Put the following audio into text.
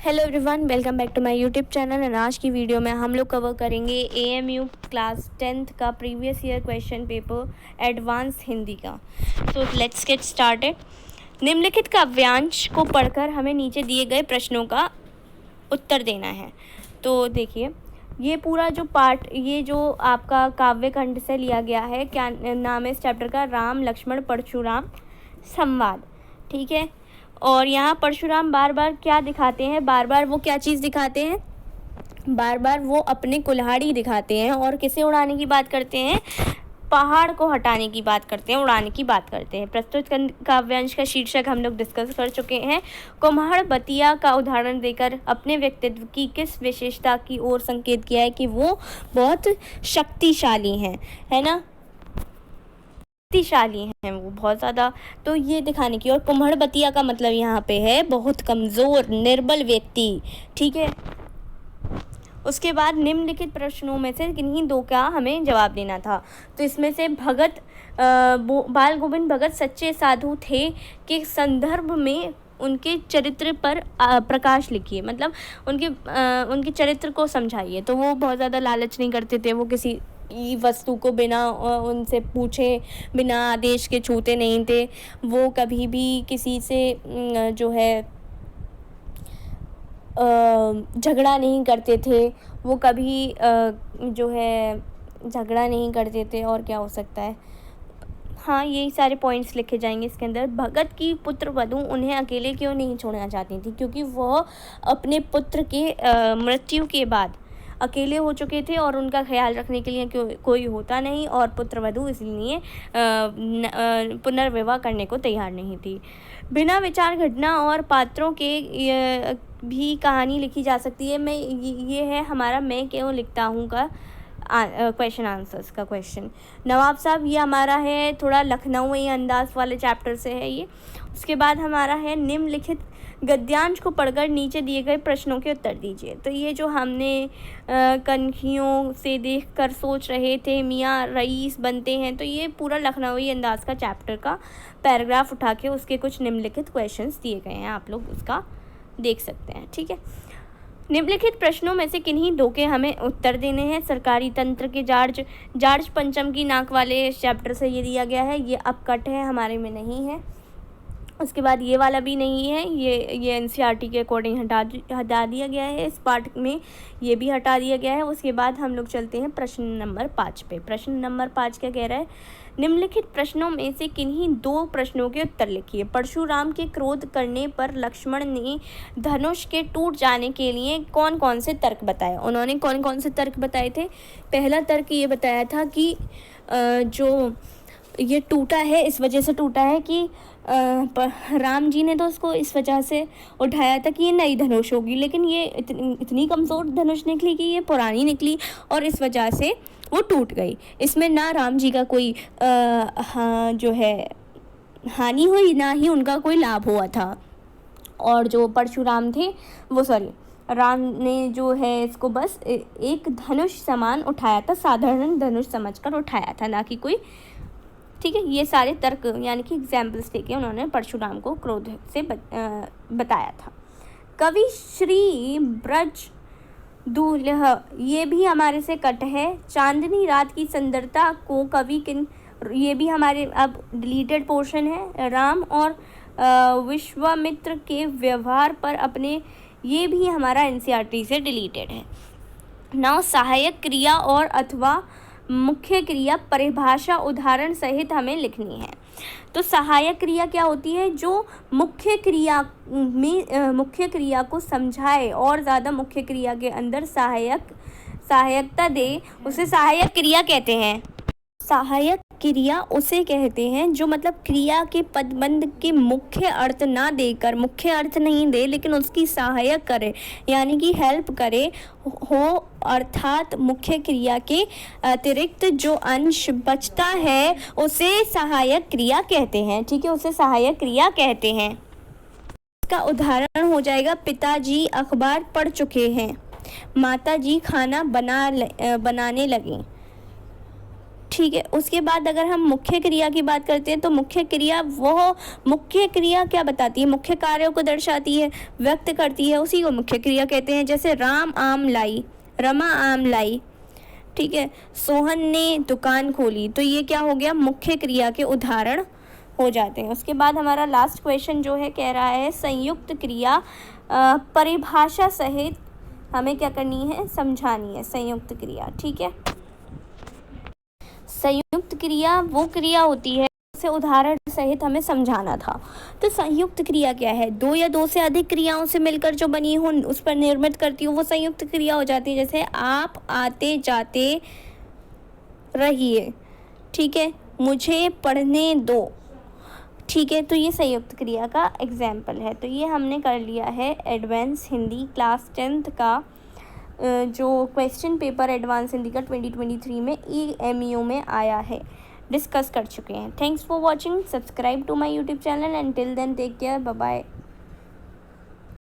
Hello everyone, welcome back to my YouTube channel. And आज की video में हम लोग कवर करेंगे एएमयू क्लास 10th का previous year question paper advance Hindi का। तो लेट्स गेट स्टार्टेड। निम्नलिखित काव्यांश को पढ़कर हमें नीचे दिए गए प्रश्नों का उत्तर देना है। तो देखिए, ये पूरा जो पार्ट, ये जो आपका काव्य खंड से लिया गया है, क्या नाम है इस चैप्टर का? राम लक्ष्मण परशुराम संवाद। ठीक है। और यहाँ परशुराम बार बार क्या दिखाते हैं? बार बार वो क्या चीज़ दिखाते हैं? बार बार वो अपने कुल्हाड़ी दिखाते हैं। और किसे उड़ाने की बात करते हैं? पहाड़ को हटाने की बात करते हैं, उड़ाने की बात करते हैं। प्रस्तुत काव्यांश का शीर्षक हम लोग डिस्कस कर चुके हैं। कुम्हार बतिया का उदाहरण देकर अपने व्यक्तित्व की किस विशेषता की ओर संकेत किया है कि वो बहुत शक्तिशाली हैं, है ना? शक्तिशाली हैं वो बहुत ज़्यादा। तो ये दिखाने की। और कुम्हार बतिया का मतलब यहाँ पे है बहुत कमज़ोर, निर्बल व्यक्ति। ठीक है। उसके बाद निम्नलिखित प्रश्नों में से किन्हीं दो का हमें जवाब देना था। तो इसमें से बाल गोविंद भगत सच्चे साधु थे के संदर्भ में उनके चरित्र पर प्रकाश लिखिए। मतलब उनके चरित्र को समझाइए। तो वो बहुत ज़्यादा लालच नहीं करते थे। वो किसी वस्तु को बिना उनसे पूछे, बिना आदेश के छूते नहीं थे। वो कभी भी किसी से जो है झगड़ा नहीं करते थे। वो कभी जो है झगड़ा नहीं करते थे। और क्या हो सकता है? हाँ, यही सारे पॉइंट्स लिखे जाएंगे इसके अंदर। भगत की पुत्र वधू उन्हें अकेले क्यों नहीं छोड़ना चाहती थी? क्योंकि वह अपने पुत्र के मृत्यु के बाद अकेले हो चुके थे और उनका ख्याल रखने के लिए कोई होता नहीं, और पुत्र वधू इसलिए पुनर्विवाह करने को तैयार नहीं थी। बिना विचार, घटना और पात्रों के भी कहानी लिखी जा सकती है। ये है हमारा मैं क्यों लिखता हूँ का क्वेश्चन आंसर्स का क्वेश्चन। नवाब साहब, ये हमारा है थोड़ा लखनऊ अंदाज वाले चैप्टर से है ये। उसके बाद हमारा है निम्नलिखित गद्यांश को पढ़कर नीचे दिए गए प्रश्नों के उत्तर दीजिए। तो ये जो हमने कनखियों से देखकर सोच रहे थे मियाँ रईस बनते हैं, तो ये पूरा लखनऊ अंदाज का चैप्टर का पैराग्राफ उठा के उसके कुछ निम्नलिखित क्वेश्चंस दिए गए हैं। आप लोग उसका देख सकते हैं। ठीक है। निम्नलिखित प्रश्नों में से किन्हीं दो के हमें उत्तर देने हैं। सरकारी तंत्र के जार्ज पंचम की नाक वाले चैप्टर से ये दिया गया है। ये अब कट है, हमारे में नहीं है। उसके बाद ये वाला भी नहीं है। ये एनसीईआरटी के अकॉर्डिंग हटा दिया गया है। इस पार्ट में ये भी हटा दिया गया है। उसके बाद हम लोग चलते हैं प्रश्न नंबर 5 पे। प्रश्न नंबर 5 क्या कह रहा है? निम्नलिखित प्रश्नों में से किन्हीं दो प्रश्नों के उत्तर लिखिए। परशुराम के क्रोध करने पर लक्ष्मण ने धनुष के टूट जाने के लिए कौन कौन से तर्क बताए? उन्होंने कौन कौन से तर्क बताए थे? पहला तर्क ये बताया था कि जो ये टूटा है इस वजह से टूटा है कि राम जी ने तो उसको इस वजह से उठाया था कि ये नई धनुष होगी, लेकिन ये इतनी कमज़ोर धनुष निकली कि ये पुरानी निकली और इस वजह से वो टूट गई। इसमें ना राम जी का कोई जो है हानि हुई, ना ही उनका कोई लाभ हुआ था। और जो परशुराम थे राम ने जो है इसको बस एक धनुष समान उठाया था, साधारण धनुष समझकर उठाया था, ना कि कोई। ठीक है। ये सारे तर्क यानी कि एग्जाम्पल्स देके उन्होंने परशुराम को क्रोध से बताया था। कवि श्री ब्रज दूल्ह, ये भी हमारे से कट है। चांदनी रात की सुंदरता को कवि किन, ये भी हमारे अब डिलीटेड पोर्शन है। राम और विश्वामित्र के व्यवहार पर अपने, ये भी हमारा एनसीईआरटी से डिलीटेड है। नाउ सहायक क्रिया और अथवा मुख्य क्रिया परिभाषा उदाहरण सहित हमें लिखनी है। तो सहायक क्रिया क्या होती है? जो मुख्य क्रिया को समझाए और ज़्यादा मुख्य क्रिया के अंदर सहायकता दे, उसे सहायक क्रिया कहते हैं। सहायक क्रिया उसे कहते हैं जो मतलब क्रिया के पदबंध के मुख्य अर्थ ना देकर, मुख्य अर्थ नहीं दे लेकिन उसकी सहायक करे, यानी कि हेल्प करे हो, अर्थात मुख्य क्रिया के अतिरिक्त जो अंश बचता है उसे सहायक क्रिया कहते हैं। ठीक है, उसे सहायक क्रिया कहते हैं। इसका उदाहरण हो जाएगा, पिताजी अखबार पढ़ चुके हैं, माताजी खाना बनाने लगे। ठीक है। उसके बाद अगर हम मुख्य क्रिया की बात करते हैं तो मुख्य क्रिया क्या बताती है? मुख्य कार्यों को दर्शाती है, व्यक्त करती है, उसी को मुख्य क्रिया कहते हैं। जैसे राम आम लाई, रमा आम लाई, ठीक है। सोहन ने दुकान खोली, तो ये क्या हो गया? मुख्य क्रिया के उदाहरण हो जाते हैं। उसके बाद हमारा लास्ट क्वेश्चन जो है कह रहा है संयुक्त क्रिया परिभाषा सहित हमें क्या करनी है? समझानी है संयुक्त क्रिया, ठीक है। संयुक्त क्रिया वो क्रिया होती है उसे उदाहरण सहित हमें समझाना था। तो संयुक्त क्रिया क्या है? दो या दो से अधिक क्रियाओं से मिलकर जो बनी हो उस पर निर्मित करती हो वो संयुक्त क्रिया हो जाती है। जैसे आप आते जाते रहिए, ठीक है, मुझे पढ़ने दो, ठीक है। तो ये संयुक्त क्रिया का एग्जाम्पल है। तो ये हमने कर लिया है एडवांस हिंदी क्लास 10th का जो क्वेश्चन पेपर एडवांस हिंदी का 2023 में EMU में आया है, डिस्कस कर चुके हैं। Thanks for watching, subscribe to my YouTube channel and till then take care, bye bye.